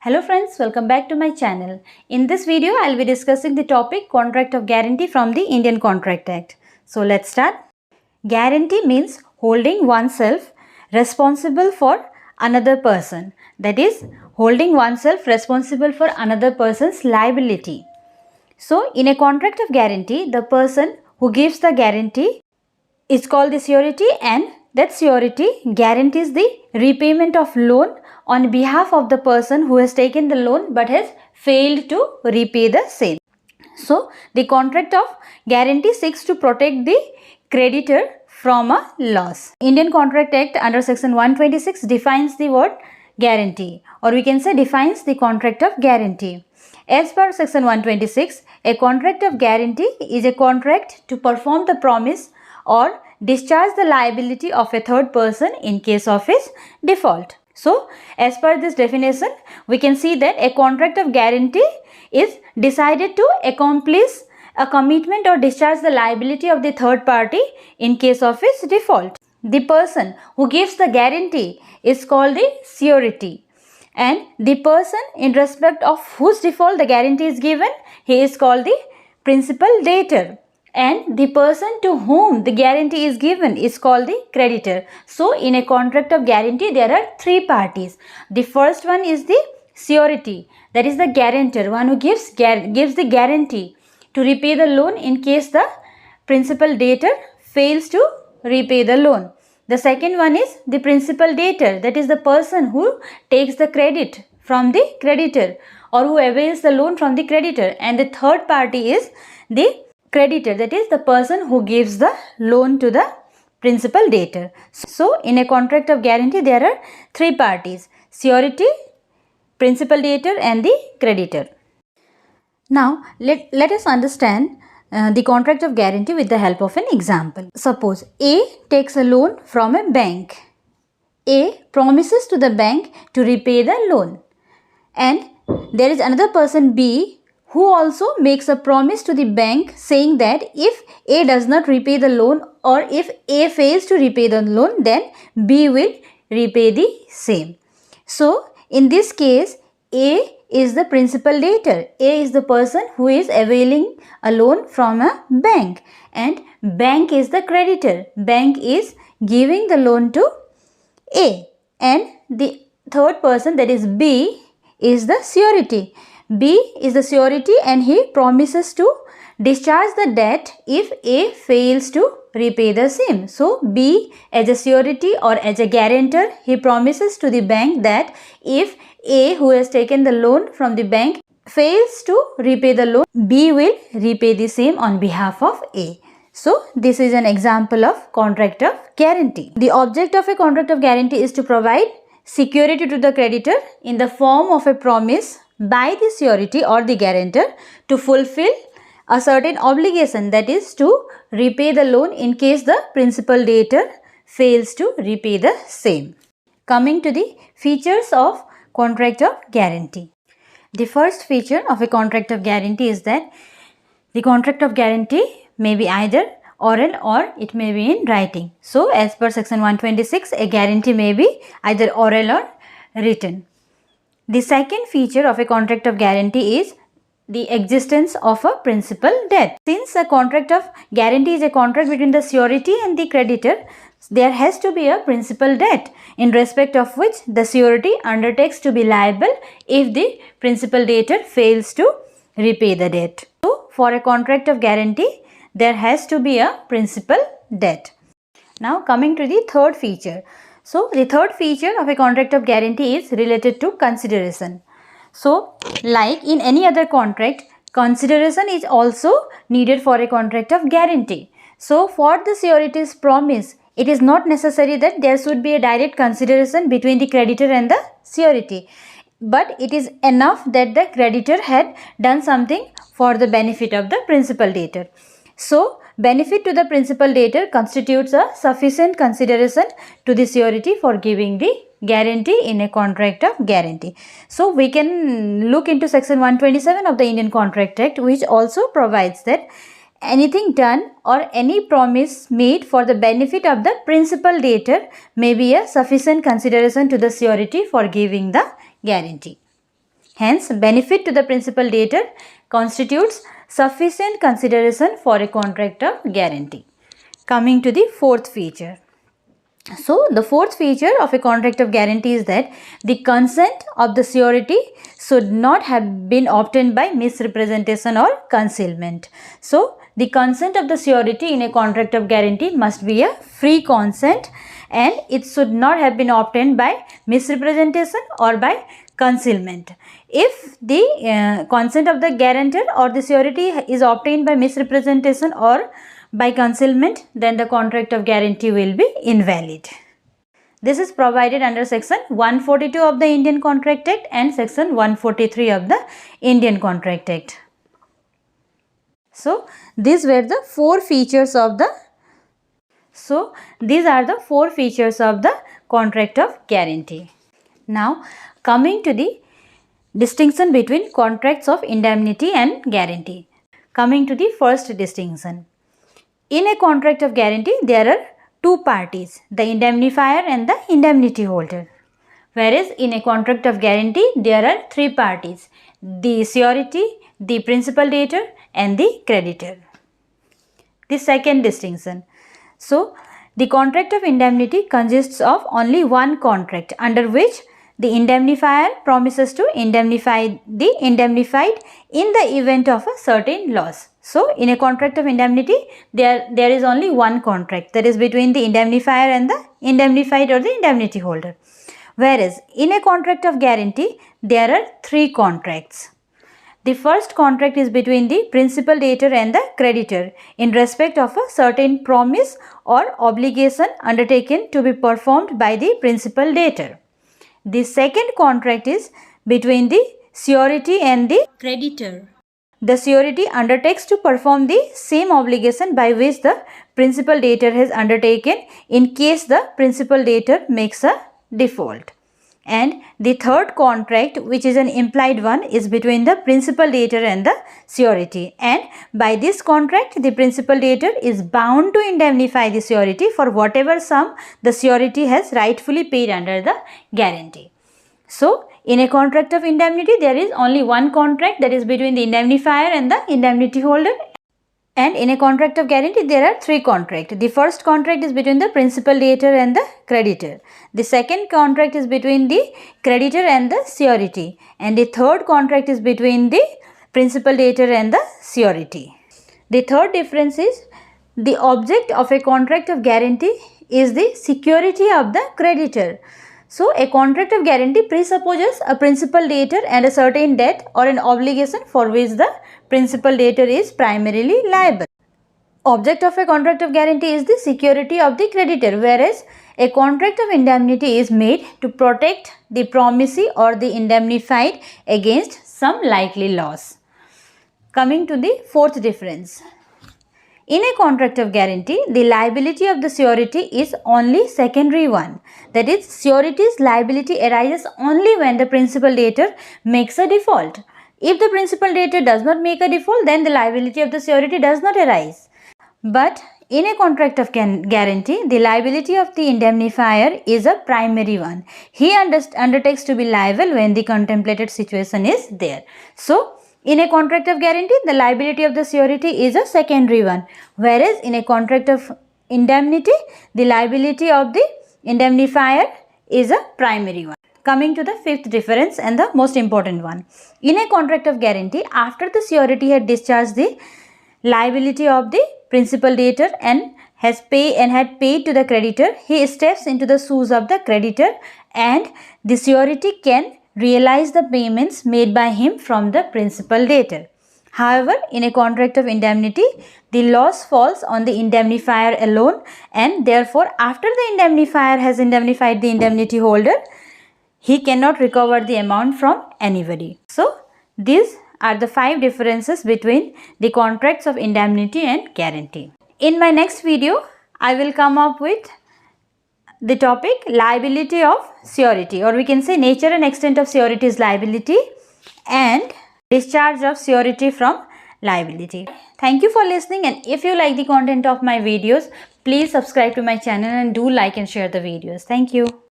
Hello friends, welcome back to my channel. In this video, I'll be discussing the topic Contract of Guarantee from the Indian Contract Act. So let's start. Guarantee means holding oneself responsible for another person. That is, holding oneself responsible for another person's liability. So in a contract of guarantee, the person who gives the guarantee is called the surety, and that surety guarantees the repayment of loan on behalf of the person who has taken the loan but has failed to repay the same. So, the contract of guarantee seeks to protect the creditor from a loss. Indian Contract Act under section 126 defines the word guarantee, or we can say defines the contract of guarantee. As per section 126, a contract of guarantee is a contract to perform the promise or discharge the liability of a third person in case of his default. So, as per this definition, we can see that a contract of guarantee is decided to accomplish a commitment or discharge the liability of the third party in case of his default. The person who gives the guarantee is called the surety, and the person in respect of whose default the guarantee is given, he is called the principal debtor, and the person to whom the guarantee is given is called the creditor. So, in a contract of guarantee, there are three parties. The first one is the surety, that is the guarantor, one who gives the guarantee to repay the loan in case the principal debtor fails to repay the loan. The second one is the principal debtor, that is the person who takes the credit from the creditor or who avails the loan from the creditor, and the third party is the creditor, that is the person who gives the loan to the principal debtor. So, in a contract of guarantee, there are three parties: surety, principal debtor, and the creditor. Now, let us understand the contract of guarantee with the help of an example. Suppose A takes a loan from a bank. A promises to the bank to repay the loan, and there is another person B who also makes a promise to the bank saying that if A does not repay the loan, or if A fails to repay the loan, then B will repay the same. So, in this case, A is the principal debtor. A is the person who is availing a loan from a bank, and bank is the creditor. Bank is giving the loan to A, and the third person, that is B, is the surety. B is the surety, and he promises to discharge the debt if A fails to repay the same. So, B as a surety or as a guarantor, he promises to the bank that if A, who has taken the loan from the bank, fails to repay the loan, B will repay the same on behalf of A. So, this is an example of contract of guarantee. The object of a contract of guarantee is to provide security to the creditor in the form of a promise by the surety or the guarantor to fulfill a certain obligation, that is to repay the loan in case the principal debtor fails to repay the same. Coming to the features of contract of guarantee. The first feature of a contract of guarantee is that the contract of guarantee may be either oral or it may be in writing. So, as per section 126, a guarantee may be either oral or written. The second feature of a contract of guarantee is the existence of a principal debt. Since a contract of guarantee is a contract between the surety and the creditor, there has to be a principal debt in respect of which the surety undertakes to be liable if the principal debtor fails to repay the debt. So, for a contract of guarantee, there has to be a principal debt. Now, coming to the third feature. So, the third feature of a contract of guarantee is related to consideration. So, like in any other contract, consideration is also needed for a contract of guarantee. So, for the surety's promise, it is not necessary that there should be a direct consideration between the creditor and the surety, but it is enough that the creditor had done something for the benefit of the principal debtor. So, benefit to the principal debtor constitutes a sufficient consideration to the surety for giving the guarantee in a contract of guarantee. So, we can look into section 127 of the Indian Contract Act, which also provides that anything done or any promise made for the benefit of the principal debtor may be a sufficient consideration to the surety for giving the guarantee. Hence, benefit to the principal debtor constitutes sufficient consideration for a contract of guarantee. Coming to the fourth feature. So, the fourth feature of a contract of guarantee is that the consent of the surety should not have been obtained by misrepresentation or concealment. So, the consent of the surety in a contract of guarantee must be a free consent and it should not have been obtained by misrepresentation or by concealment. If the consent of the guarantor or the surety is obtained by misrepresentation or by concealment, then the contract of guarantee will be invalid. This is provided under section 142 of the Indian Contract Act and section 143 of the Indian Contract Act. So, these were the four features of the contract of guarantee. Now, coming to the distinction between contracts of indemnity and guarantee. Coming to the first distinction. In a contract of guarantee, there are two parties, the indemnifier and the indemnity holder. Whereas in a contract of guarantee, there are three parties, the surety, the principal debtor and the creditor. The second distinction. So, the contract of indemnity consists of only one contract under which the indemnifier promises to indemnify the indemnified in the event of a certain loss. So, in a contract of indemnity, there is only one contract, that is between the indemnifier and the indemnified or the indemnity holder. Whereas, in a contract of guarantee, there are three contracts. The first contract is between the principal debtor and the creditor in respect of a certain promise or obligation undertaken to be performed by the principal debtor. The second contract is between the surety and the creditor. The surety undertakes to perform the same obligation by which the principal debtor has undertaken in case the principal debtor makes a default. And the third contract, which is an implied one, is between the principal debtor and the surety. And by this contract, the principal debtor is bound to indemnify the surety for whatever sum the surety has rightfully paid under the guarantee. So, in a contract of indemnity, there is only one contract, that is between the indemnifier and the indemnity holder. And in a contract of guarantee, there are three contracts. The first contract is between the principal debtor and the creditor. The second contract is between the creditor and the surety. And the third contract is between the principal debtor and the surety. The third difference is the object of a contract of guarantee is the security of the creditor. So, a contract of guarantee presupposes a principal debtor and a certain debt or an obligation for which the principal debtor is primarily liable. Object of a contract of guarantee is the security of the creditor, whereas a contract of indemnity is made to protect the promisee or the indemnified against some likely loss. Coming to the fourth difference. In a contract of guarantee, the liability of the surety is only secondary one. That is, surety's liability arises only when the principal debtor makes a default. If the principal debtor does not make a default, then the liability of the surety does not arise. But in a contract of guarantee, the liability of the indemnifier is a primary one. He undertakes to be liable when the contemplated situation is there. So, in a contract of guarantee, the liability of the surety is a secondary one, whereas in a contract of indemnity, the liability of the indemnifier is a primary one. Coming to the fifth difference and the most important one. In a contract of guarantee, after the surety had discharged the liability of the principal debtor and had paid to the creditor, he steps into the shoes of the creditor and the surety can realize the payments made by him from the principal debtor. However, in a contract of indemnity, the loss falls on the indemnifier alone and therefore after the indemnifier has indemnified the indemnity holder, he cannot recover the amount from anybody. So, these are the 5 differences between the contracts of indemnity and guarantee. In my next video, I will come up with the topic liability of surety, or we can say nature and extent of surety's liability and discharge of surety from liability. Thank you for listening, and if you like the content of my videos, please subscribe to my channel and do like and share the videos. Thank you.